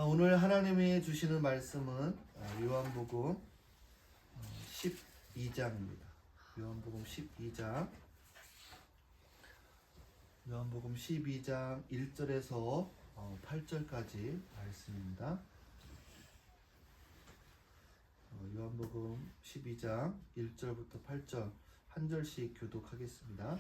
오늘 하나님이 주시는 말씀은 요한복음 12장입니다. 요한복음 12장 1절에서 8절까지 말씀입니다. 요한복음 12장 1절부터 8절 한 절씩 교독하겠습니다.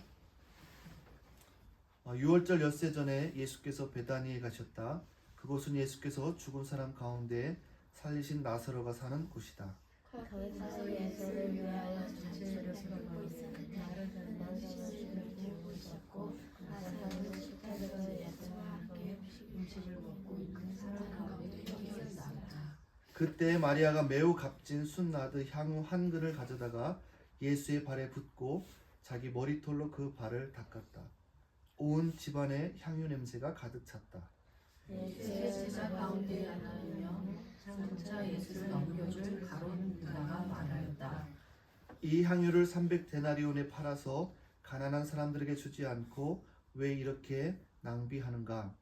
6월절 엿새 전에 예수께서 베다니에 가셨다. 그곳은 예수께서 죽은 사람 가운데 살리신 나사로가 사는 곳이다. 거기서 예수를 위하여 잔치를 베풀고 있었는데 나사로는 죽고 있었고 나사로는 식탁에서 예수와 함께 음식을 먹고 있는 사람 가운데 있었다. 그때 마리아가 매우 값진 순나드 향후 한 근을 가져다가 예수의 발에 붓고 자기 머리털로 그 발을 닦았다. 온 집안에 향유 냄새가 가득 찼다. 예수의 제자 가운데 하나이며 장차 예수를 넘겨줄 가룟 유다가 말하였다. 이 향유를 300데나리온에 팔아서 가난한 사람들에게 주지 않고 왜 이렇게 낭비하는가?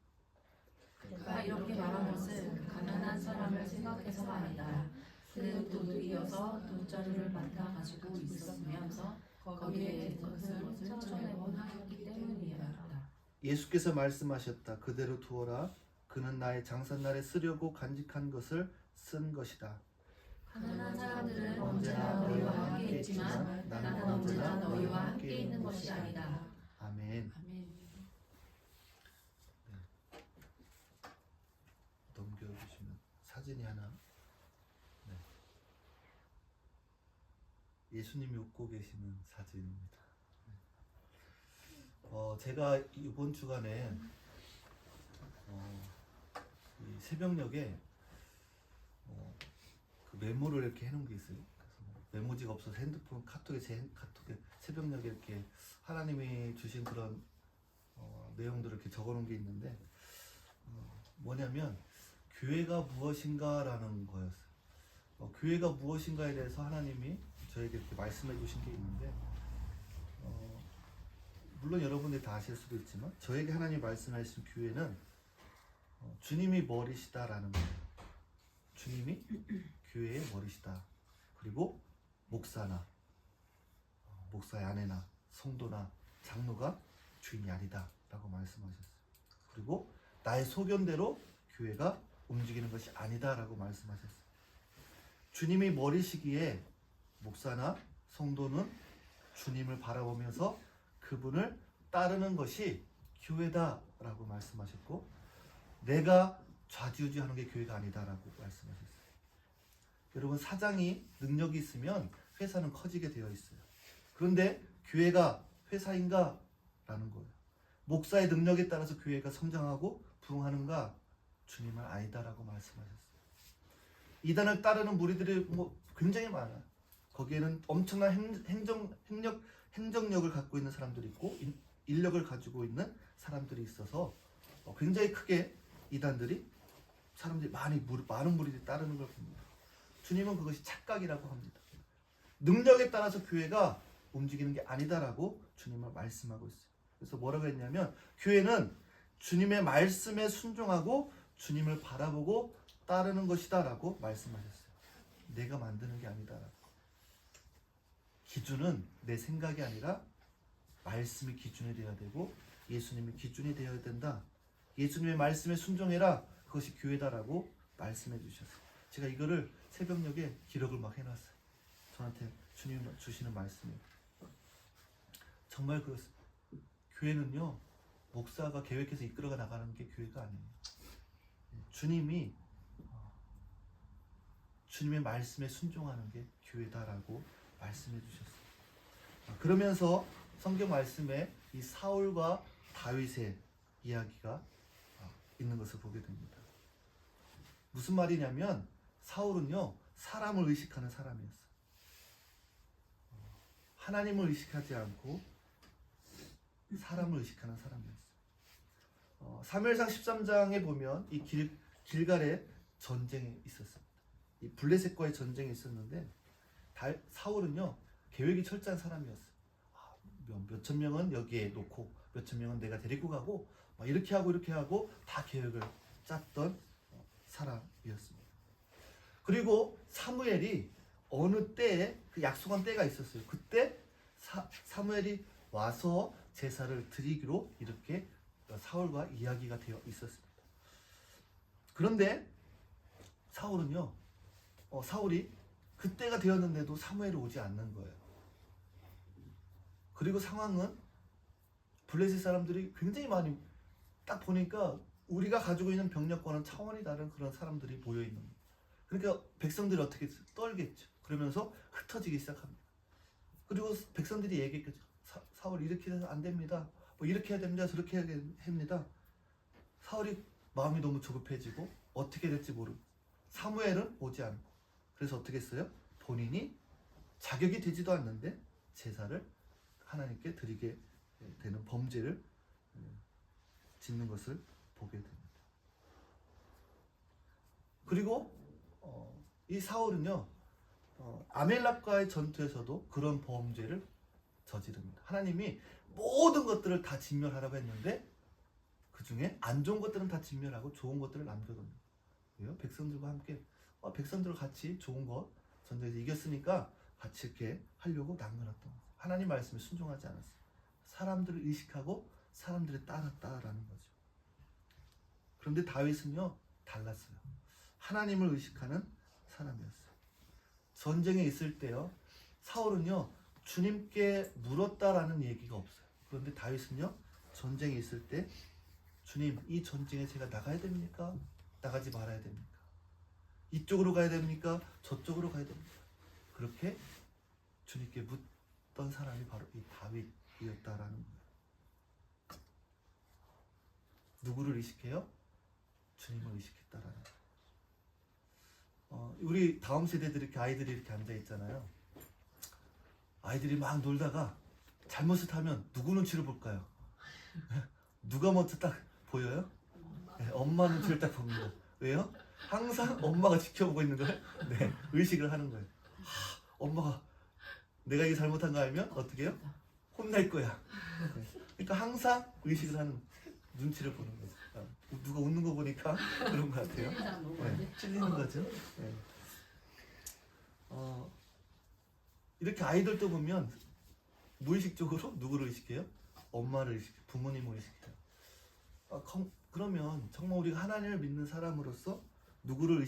그가 이렇게 말한 것은 가난한 사람을 생각해서가 아니다. 그는 도둑이어서 돗자루를 맡아 가지고 있었으면서 거기에 것을 훔쳐내곤 하였기 때문이었다. 예수께서 말씀하셨다. 그대로 두어라. 그는 나의 장삿날에 쓰려고 간직한 것을 쓴 것이다. 가난한 사람들은 언제나 너희와 함께 있지만 나는 언제나 너희와 함께 있는 것이 아니다. 아멘. 아멘. 넘겨주시면 사진이 하나. 네. 예수님이 웃고 계시는 사진입니다. 제가 이번 주간에 이 새벽녘에 그 메모를 이렇게 해놓은 게 있어요. 그래서 메모지가 없어서 핸드폰 카톡에 새벽녘에 이렇게 하나님이 주신 그런 내용들을 이렇게 적어놓은 게 있는데 뭐냐면 교회가 무엇인가라는 거였어요. 교회가 무엇인가에 대해서 하나님이 저에게 이렇게 말씀해 주신 게 있는데 물론 여러분들이 다 아실 수도 있지만 저에게 하나님이 말씀하신 교회는 주님이 머리시다라는 거예요. 주님이 교회의 머리시다. 그리고 목사나 목사의 아내나 성도나 장로가 주인이 아니다 라고 말씀하셨어요. 그리고 나의 소견대로 교회가 움직이는 것이 아니다 라고 말씀하셨어요. 주님이 머리시기에 목사나 성도는 주님을 바라보면서 그분을 따르는 것이 교회다 라고 말씀하셨고 내가 좌지우지하는 게 교회가 아니다 라고 말씀하셨어요. 여러분 사장이 능력이 있으면 회사는 커지게 되어 있어요. 그런데 교회가 회사인가? 라는 거예요. 목사의 능력에 따라서 교회가 성장하고 부흥하는가? 주님은 아니다 라고 말씀하셨어요. 이단을 따르는 무리들이 굉장히 많아요. 거기에는 엄청난 행정력을 갖고 있는 사람들이 있고 인력을 가지고 있는 사람들이 있어서 굉장히 크게 이단들이 사람들이 많은 무리들이 따르는 걸 봅니다. 주님은 그것이 착각이라고 합니다. 능력에 따라서 교회가 움직이는 게 아니다라고 주님은 말씀하고 있어요. 그래서 뭐라고 했냐면 교회는 주님의 말씀에 순종하고 주님을 바라보고 따르는 것이다 라고 말씀하셨어요. 내가 만드는 게 아니다라고. 기준은 내 생각이 아니라 말씀이 기준이 되어야 되고 예수님이 기준이 되어야 된다. 예수님의 말씀에 순종해라. 그것이 교회다라고 말씀해 주셨어요. 제가 이거를 새벽녘에 기록을 막 해놨어요. 저한테 주님 주시는 말씀이에요. 정말 교회는요 목사가 계획해서 이끌어가 나가는 게 교회가 아니에요. 주님이 주님의 말씀에 순종하는 게 교회다라고 말씀해 주셨어요. 그러면서 성경 말씀에 이 사울과 다윗의 이야기가 있는 것을 보게 됩니다. 무슨 말이냐면 사울은요 사람을 의식하는 사람이었어요. 하나님을 의식하지 않고 사람을 의식하는 사람이었어요. 사무엘상 13장에 보면 이 길갈에 전쟁이 있었습니다. 이 블레셋과의 전쟁이 있었는데 사울은요 계획이 철저한 사람이었어요. 몇천 명은 여기에 놓고 몇천 명은 내가 데리고 가고 막 이렇게 하고 다 계획을 짰던 사람이었습니다. 그리고 사무엘이 어느 때에 그 약속한 때가 있었어요. 그때 사무엘이 와서 제사를 드리기로 이렇게 사울과 이야기가 되어 있었습니다. 그런데 사울은요, 사울이 그때가 되었는데도 사무엘이 오지 않는 거예요. 그리고 상황은 블레셋 사람들이 굉장히 많이, 딱 보니까 우리가 가지고 있는 병력과는 차원이 다른 그런 사람들이 모여 있는 거예요. 그러니까 백성들이 어떻게 떨겠죠. 그러면서 흩어지기 시작합니다. 그리고 백성들이 얘기했겠죠. 사울 이렇게 해서 안 됩니다. 뭐 이렇게 해야 됩니다. 저렇게 해야 됩니다. 사울이 마음이 너무 조급해지고 어떻게 될지 모르고 사무엘은 오지 않고, 그래서 어떻게 했어요? 본인이 자격이 되지도 않는데 제사를 하나님께 드리게 되는 범죄를 짓는 것을 보게 됩니다. 그리고 이 사울은요, 아멜렉과의 전투에서도 그런 범죄를 저지릅니다. 하나님이 모든 것들을 다 진멸하라고 했는데 그 중에 안 좋은 것들은 다 진멸하고 좋은 것들을 남겨둡니다. 왜요? 백성들과 함께 백성들과 같이 좋은 것 전쟁에서 이겼으니까 같이 이렇게 하려고 남겨놨던 거죠. 하나님 말씀에 순종하지 않았어요. 사람들을 의식하고 사람들에 따랐다라는 거죠. 그런데 다윗은요 달랐어요. 하나님을 의식하는 사람이었어요. 전쟁에 있을 때요, 사울은요 주님께 물었다라는 얘기가 없어요. 그런데 다윗은요, 전쟁에 있을 때 주님, 이 전쟁에 제가 나가야 됩니까? 나가지 말아야 됩니까? 이쪽으로 가야 됩니까? 저쪽으로 가야 됩니까? 그렇게 주님께 묻던 사람이 바로 이 다윗이었다라는 거예요. 누구를 의식해요? 주님을 의식했다라는 거예요. 우리 다음 세대들이 이렇게 아이들이 이렇게 앉아 있잖아요. 아이들이 막 놀다가 잘못을 하면 누구 눈치를 볼까요? 누가 먼저 딱 보여요? 네, 엄마 눈치를 딱 봅니다. 왜요? 항상 엄마가 지켜보고 있는 걸 의식을 하는 거예요. 엄마가 내가 이게 잘못한 거 알면 어떻게 해요? 혼날 거야. 그러니까 항상 의식을 하는, 눈치를 보는 거죠. 누가 웃는 거 보니까 그런 것 같아요. 찔리는 거죠. 네. 이렇게 아이들도 보면 무의식적으로 누구를 의식해요? 엄마를 의식해요. 부모님을 의식해요. 그러면 정말 우리가 하나님을 믿는 사람으로서 누구를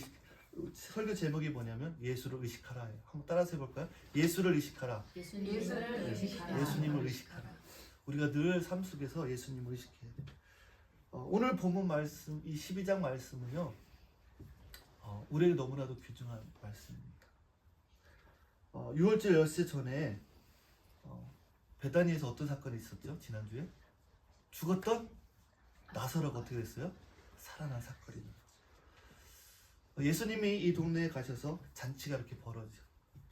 설교 제목이 뭐냐면 예수를 의식하라예요. 한번 따라서 해볼까요? 예수를 의식하라. 예수를 의식하라. 예수님을 의식하라. 우리가 늘 삶 속에서 예수님을 의식해야 돼요. 오늘 본문 말씀, 이 12장 말씀은요, 우리에게 너무나도 귀중한 말씀입니다. 6월절 열쇠 전에 베다니에서 어떤 사건이 있었죠? 지난주에 죽었던 나사로가 어떻게 됐어요? 살아난 사건입니다. 예수님이 이 동네에 가셔서 잔치가 이렇게 벌어지죠.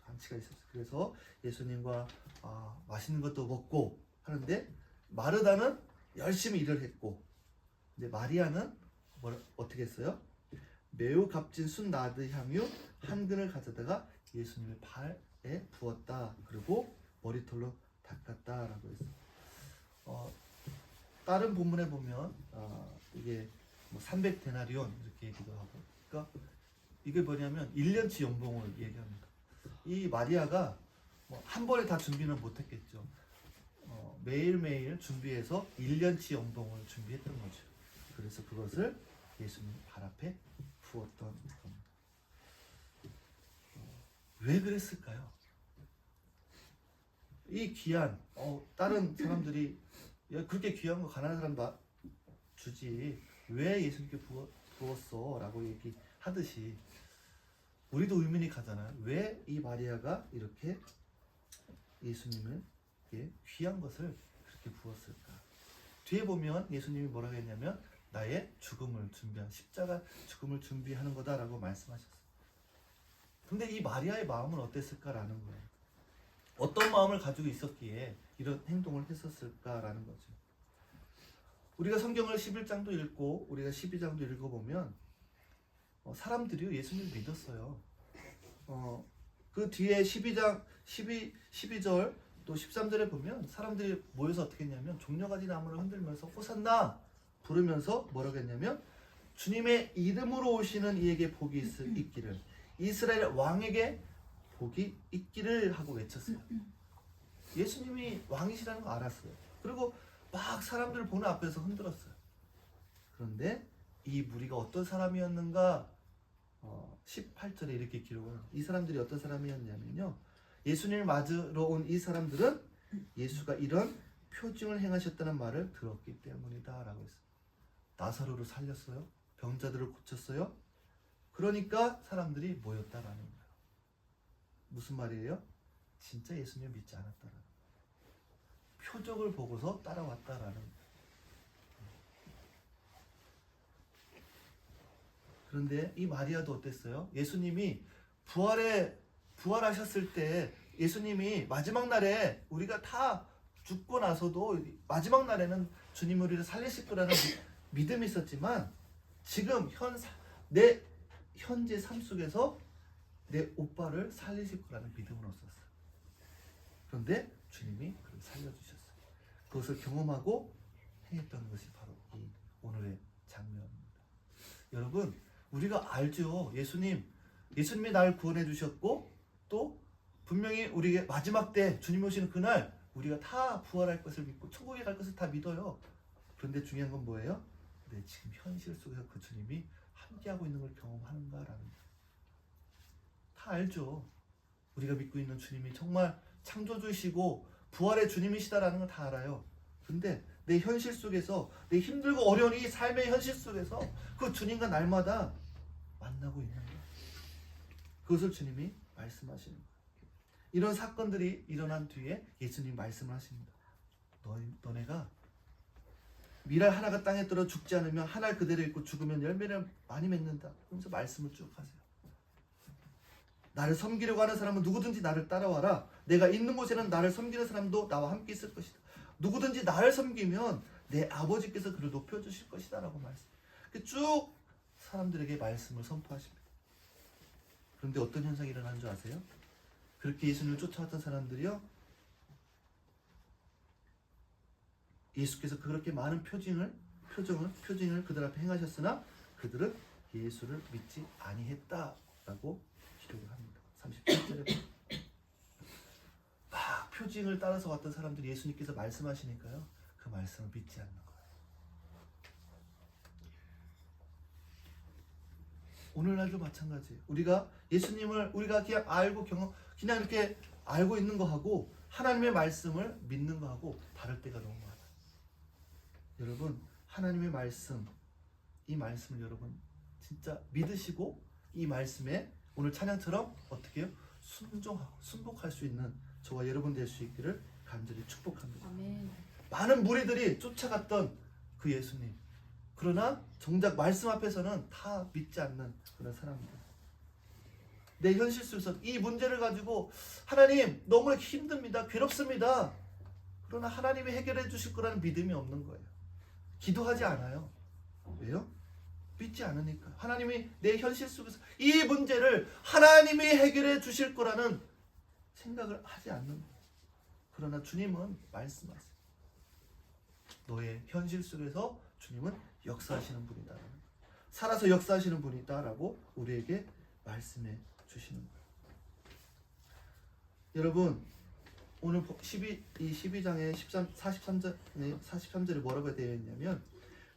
잔치가 있었어요. 그래서 예수님과 맛있는 것도 먹고 하는데, 마르다는 열심히 일을 했고, 이제 마리아는 어떻게 했어요? 매우 값진 순나드 향유 한 근을 가져다가 예수님의 발에 부었다. 그리고 머리털로 닦았다라고 했어요. 다른 본문에 보면 이게 뭐 300데나리온 이렇게 얘기도 하고, 그러니까 이게 뭐냐면 1년치 연봉을 얘기합니다. 이 마리아가 뭐 한 번에 다 준비는 못했겠죠. 매일매일 준비해서 1년치 연봉을 준비했던 거죠. 그래서 그것을 예수님 발 앞에 부었던 겁니다. 왜 그랬을까요? 이 귀한, 다른 사람들이 야, 그렇게 귀한 거 가난한 사람 주지 왜 예수님께 부었어? 라고 얘기하듯이 우리도 의문이 가잖아요. 왜 이 마리아가 이렇게 예수님에게 귀한 것을 그렇게 부었을까? 뒤에 보면 예수님이 뭐라고 했냐면 나의 죽음을 준비한, 십자가 죽음을 준비하는 거다라고 말씀하셨어요. 근데 이 마리아의 마음은 어땠을까라는 거예요. 어떤 마음을 가지고 있었기에 이런 행동을 했었을까라는 거죠. 우리가 성경을 11장도 읽고 우리가 12장도 읽어보면 사람들이 예수님을 믿었어요. 그 뒤에 12절 또 13절에 보면 사람들이 모여서 어떻게 했냐면 종려가지 나무를 흔들면서 호산나 부르면서 뭐라고 했냐면 주님의 이름으로 오시는 이에게 복이 있기를, 이스라엘 왕에게 복이 있기를 하고 외쳤어요. 예수님이 왕이시라는 거 알았어요. 그리고 막 사람들을 보는 앞에서 흔들었어요. 그런데 이 무리가 어떤 사람이었는가? 18절에 이렇게 기록을 합니다. 이 사람들이 어떤 사람이었냐면요, 예수님을 맞으러 온 이 사람들은 예수가 이런 표징을 행하셨다는 말을 들었기 때문이다 라고 했어요. 나사로를 살렸어요. 병자들을 고쳤어요. 그러니까 사람들이 모였다라는 거예요. 무슨 말이에요? 진짜 예수님을 믿지 않았다라는 거예요. 표적을 보고서 따라왔다라는 거예요. 그런데 이 마리아도 어땠어요? 예수님이 부활하셨을 때, 예수님이 마지막 날에 우리가 다 죽고 나서도 마지막 날에는 주님 우리를 살리실 거라는 믿음이 있었지만, 지금 내 현재 삶 속에서 내 오빠를 살리실 거라는 믿음은 없었어요. 그런데 주님이 그를 살려주셨어요. 그것을 경험하고 행했던 것이 바로 이 오늘의 장면입니다. 여러분, 우리가 알죠. 예수님이 나를 구원해 주셨고, 또 분명히 우리에게 마지막 때 주님 오시는 그날 우리가 다 부활할 것을 믿고 천국에 갈 것을 다 믿어요. 그런데 중요한 건 뭐예요? 내 지금 현실 속에서 그 주님이 함께하고 있는 걸 경험하는가라는 거예요. 다 알죠. 우리가 믿고 있는 주님이 정말 창조주이시고 부활의 주님이시다라는 걸 다 알아요. 근데 내 현실 속에서, 내 힘들고 어려운 이 삶의 현실 속에서 그 주님과 날마다 만나고 있는 거예요. 그것을 주님이 말씀하시는 거예요. 이런 사건들이 일어난 뒤에 예수님 말씀을 하십니다. 너네가 밀알 하나가 땅에 떨어 죽지 않으면 한 알 그대로 있고 죽으면 열매를 많이 맺는다. 그러면서 말씀을 쭉 하세요. 나를 섬기려고 하는 사람은 누구든지 나를 따라와라. 내가 있는 곳에는 나를 섬기는 사람도 나와 함께 있을 것이다. 누구든지 나를 섬기면 내 아버지께서 그를 높여주실 것이다 라고 말씀. 쭉 사람들에게 말씀을 선포하십니다. 그런데 어떤 현상이 일어나는 줄 아세요? 그렇게 예수님을 쫓아왔던 사람들이요, 예수께서 그렇게 많은 표징을 그들 앞에 행하셨으나 그들은 예수를 믿지 아니했다라고 기록을 합니다. 38절에 막 표징을 따라서 왔던 사람들이 예수님께서 말씀하시니까요, 그 말씀을 믿지 않는 거예요. 오늘날도 마찬가지예요. 우리가 예수님을 그냥 알고 그냥 이렇게 알고 있는 거하고 하나님의 말씀을 믿는 거하고 다를 때가 너무 많아요. 여러분, 하나님의 말씀, 이 말씀을 여러분 진짜 믿으시고 이 말씀에 오늘 찬양처럼 어떻게 해요? 순종하고 순복할 수 있는 저와 여러분 될 수 있기를 간절히 축복합니다. 아멘. 많은 무리들이 쫓아갔던 그 예수님, 그러나 정작 말씀 앞에서는 다 믿지 않는 그런 사람들. 내 현실 속에서 이 문제를 가지고 하나님 너무 힘듭니다, 괴롭습니다. 그러나 하나님이 해결해 주실 거라는 믿음이 없는 거예요. 기도하지 않아요. 왜요? 믿지 않으니까. 하나님이 내 현실 속에서 이 문제를 하나님이 해결해 주실 거라는 생각을 하지 않는 거예요. 그러나 주님은 말씀하세요. 너의 현실 속에서 주님은 역사하시는 분이다. 살아서 역사하시는 분이다라고 우리에게 말씀해 주시는 거예요. 여러분, 오늘 12장의 43절에 뭐라고 되어 있냐면,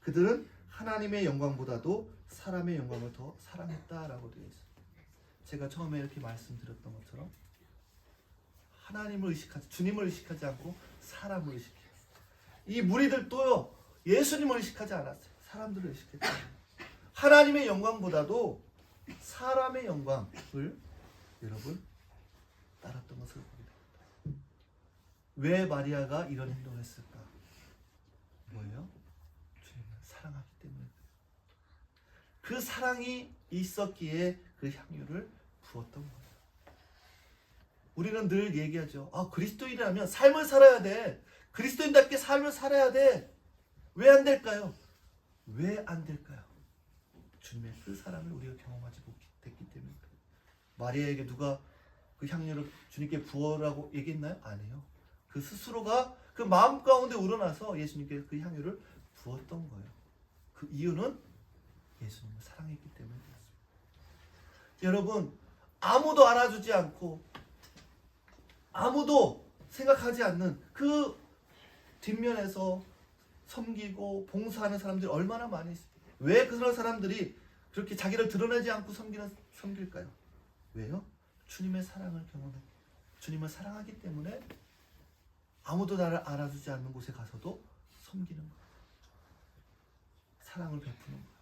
그들은 하나님의 영광보다도 사람의 영광을 더 사랑했다라고 되어 있어요. 제가 처음에 이렇게 말씀드렸던 것처럼 주님을 의식하지 않고 사람을 의식해요. 이 무리들도요, 예수님을 의식하지 않았어요. 사람들을 의식했어요. 하나님의 영광보다도 사람의 영광을 여러분 따랐던 것을 보게 됩니다. 왜 마리아가 이런 행동을 했을까? 뭐예요? 주님을 사랑하기 때문에. 그 사랑이 있었기에 그 향유를 부었던 거예요. 우리는 늘 얘기하죠. 그리스도인이라면 삶을 살아야 돼. 그리스도인답게 삶을 살아야 돼. 왜 안 될까요? 왜 안 될까요? 주님의 그 사랑을 우리가 경험하지 못했기 때문입니다. 마리아에게 누가 그 향유를 주님께 부어라고 얘기했나요? 아니에요. 그 스스로가 그 마음 가운데 우러나서 예수님께 그 향유를 부었던 거예요. 그 이유는 예수님을 사랑했기 때문에 그렇습니다. 여러분, 아무도 알아주지 않고 아무도 생각하지 않는 그 뒷면에서 섬기고 봉사하는 사람들이 얼마나 많이 있어요. 왜 그런 사람들이 그렇게 자기를 드러내지 않고 섬길까요? 왜요? 주님의 사랑을 경험해. 주님을 사랑하기 때문에 아무도 나를 알아주지 않는 곳에 가서도 섬기는 거예요. 사랑을 베푸는 거예요.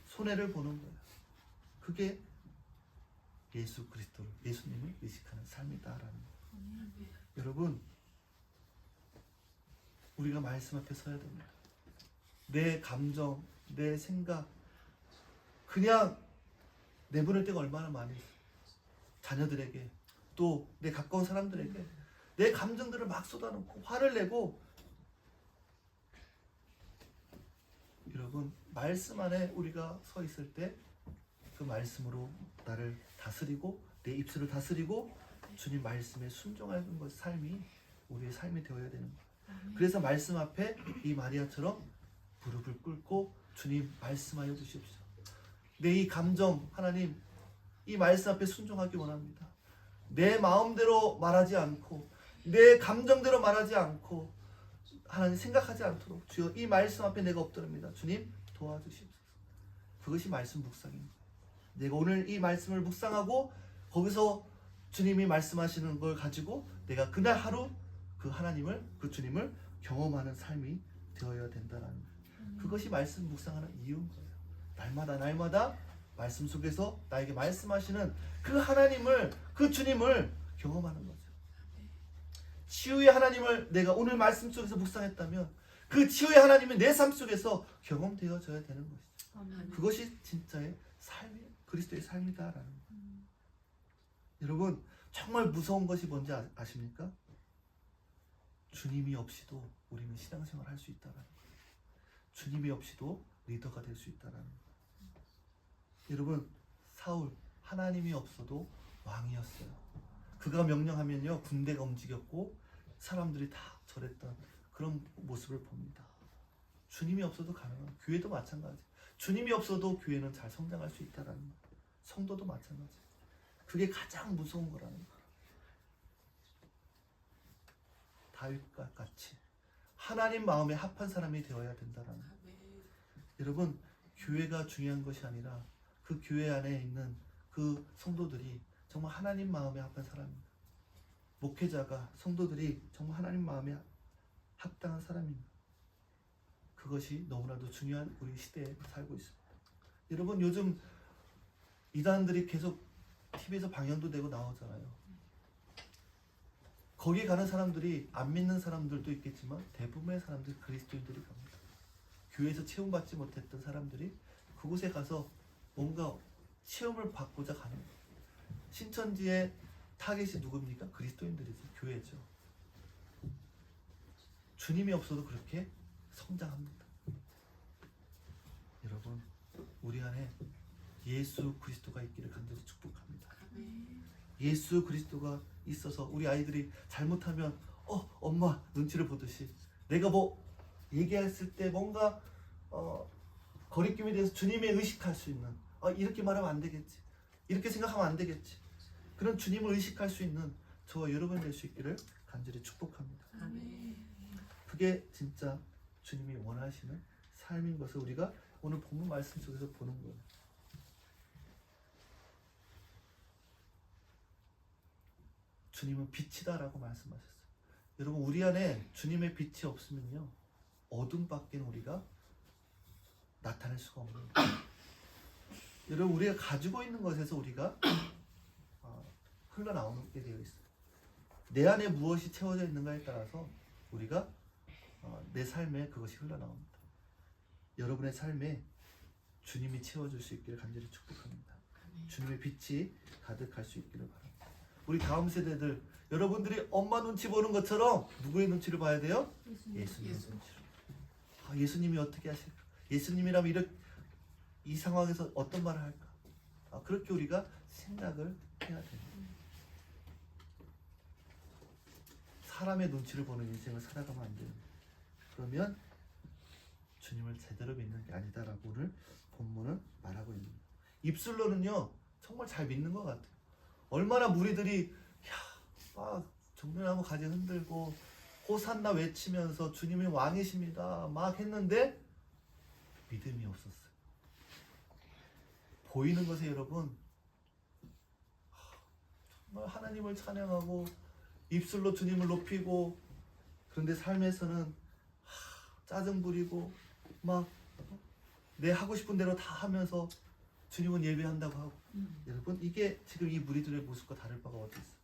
손해를 보는 거예요. 그게 예수 그리스도를, 예수님을 의식하는 삶이다라는 거예요. 여러분, 우리가 말씀 앞에 서야 됩니다. 내 감정, 내 생각 그냥 내보낼 때가 얼마나 많이 있어요. 자녀들에게, 또 내 가까운 사람들에게 내 감정들을 막 쏟아놓고 화를 내고, 여러분, 말씀 안에 우리가 서 있을 때 그 말씀으로 나를 다스리고 내 입술을 다스리고 주님 말씀에 순종하는 것, 삶이 우리의 삶이 되어야 되는 거예요. 그래서 말씀 앞에 이 마리아처럼 무릎을 꿇고 주님 말씀하여 주십시오. 내 이 감정, 하나님 이 말씀 앞에 순종하기 원합니다. 내 마음대로 말하지 않고 내 감정대로 말하지 않고 하나님 생각하지 않도록 주여 이 말씀 앞에 내가 엎드립니다. 주님 도와주십시오. 그것이 말씀 묵상입니다. 내가 오늘 이 말씀을 묵상하고 거기서 주님이 말씀하시는 걸 가지고 내가 그날 하루 그 하나님을, 그 주님을 경험하는 삶이 되어야 된다는 거예요. 그것이 말씀 묵상하는 이유인 거예요. 날마다 말씀 속에서 나에게 말씀하시는 그 하나님을, 그 주님을 경험하는 거죠. 치유의 하나님을 내가 오늘 말씀 속에서 묵상했다면 그 치유의 하나님이 내 삶 속에서 경험되어져야 되는 것이죠. 그것이 진짜의 삶이, 그리스도의 삶이다라는 거예요. 여러분, 정말 무서운 것이 뭔지 아십니까? 주님이 없이도 우리는 신앙생활을 할 수 있다는 거예요. 주님이 없이도 리더가 될 수 있다는 거예요. 여러분, 사울, 하나님이 없어도 왕이었어요. 그가 명령하면요 군대가 움직였고 사람들이 다 절했던 그런 모습을 봅니다. 주님이 없어도 가능한, 교회도 마찬가지. 주님이 없어도 교회는 잘 성장할 수 있다는 거예요. 성도도 마찬가지. 그게 가장 무서운 거라는 거예요. 다윗과 같이 하나님 마음에 합한 사람이 되어야 된다는 거예요. 여러분, 교회가 중요한 것이 아니라 그 교회 안에 있는 그 성도들이 정말 하나님 마음에 합한 사람입니다. 목회자가, 성도들이 정말 하나님 마음에 합당한 사람입니다. 그것이 너무나도 중요한 우리 시대에 살고 있습니다. 여러분, 요즘 이단들이 계속 TV에서 방영도 되고 나오잖아요. 거기 가는 사람들이 안 믿는 사람들도 있겠지만 대부분의 사람들이 그리스도인들이 갑니다. 교회에서 체험받지 못했던 사람들이 그곳에 가서 뭔가 체험을 받고자 가는 거예요. 신천지의 타겟이 누굽니까? 그리스도인들이죠. 교회죠. 주님이 없어도 그렇게 성장합니다. 여러분, 우리 안에 예수 그리스도가 있기를 간절히 축복합니다. 예수 그리스도가 있어서 우리 아이들이 잘못하면 엄마 눈치를 보듯이 내가 뭐 얘기했을 때 뭔가 거리낌에 대해서 주님의 의식할 수 있는, 이렇게 말하면 안 되겠지, 이렇게 생각하면 안 되겠지, 그런 주님을 의식할 수 있는 저와 여러분이 될 수 있기를 간절히 축복합니다. 그게 진짜 주님이 원하시는 삶인 것을 우리가 오늘 본문 말씀 속에서 보는 거예요. 주님은 빛이다라고 말씀하셨어요. 여러분, 우리 안에 주님의 빛이 없으면요 어둠밖에 우리가 나타낼 수가 없는 거예요. 여러분, 우리가 가지고 있는 것에서 우리가 흘러나오게 되어 있어요. 내 안에 무엇이 채워져 있는가에 따라서 우리가 내 삶에 그것이 흘러나옵니다. 여러분의 삶에 주님이 채워줄 수 있기를 간절히 축복합니다. 주님의 빛이 가득할 수 있기를 바랍니다. 우리 다음 세대들, 여러분들이 엄마 눈치 보는 것처럼 누구의 눈치를 봐야 돼요? 예수님의 눈치를. 예수님이 어떻게 하실까? 예수님이라면 이 상황에서 어떤 말을 할까? 그렇게 우리가 생각을 해야 됩니다. 사람의 눈치를 보는 인생을 살아가면 안 돼요. 그러면 주님을 제대로 믿는 게 아니다라고 오늘 본문은 말하고 있는 거예요. 입술로는요 정말 잘 믿는 것 같아요. 얼마나 무리들이 막 정면하고 가지 흔들고 호산나 외치면서 주님이 왕이십니다 막 했는데 믿음이 없었어요. 보이는 것에 여러분 정말 하나님을 찬양하고 입술로 주님을 높이고 그런데 삶에서는 짜증 부리고 막 내 하고 싶은 대로 다 하면서 주님은 예배한다고 하고 여러분 이게 지금 이 무리들의 모습과 다를 바가 어디 있어요?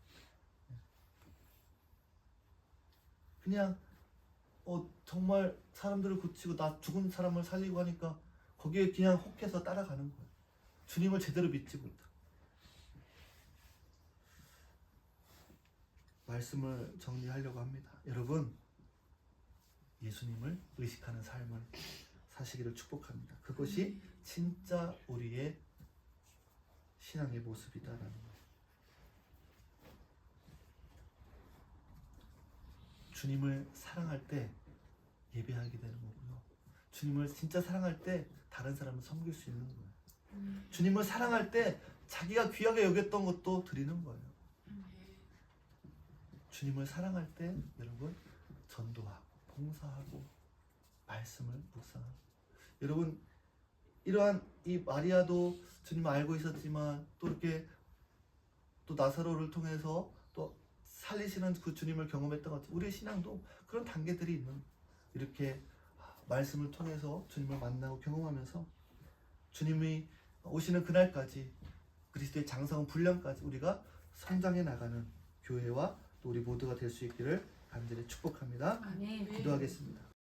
그냥 정말 사람들을 고치고 나 죽은 사람을 살리고 하니까 거기에 그냥 혹해서 따라가는 거예요. 주님을 제대로 믿지 못하. 말씀을 정리하려고 합니다. 여러분 예수님을 의식하는 삶을 사시기를 축복합니다. 그것이 진짜 우리의 신앙의 모습이다라는 거예요. 주님을 사랑할 때 예배하게 되는 거고요. 주님을 진짜 사랑할 때 다른 사람을 섬길 수 있는 거예요. 주님을 사랑할 때 자기가 귀하게 여겼던 것도 드리는 거예요. 주님을 사랑할 때 여러분 전도하고 봉사하고 말씀을 묵상하고 여러분 이러한 이 마리아도 주님을 알고 있었지만 또 이렇게 또 나사로를 통해서 또 살리시는 그 주님을 경험했던 것 같아요. 우리의 신앙도 그런 단계들이 있는 이렇게 말씀을 통해서 주님을 만나고 경험하면서 주님이 오시는 그날까지 그리스도의 장성한 분량까지 우리가 성장해 나가는 교회와 또 우리 모두가 될 수 있기를 간절히 축복합니다. 아멘. 기도하겠습니다.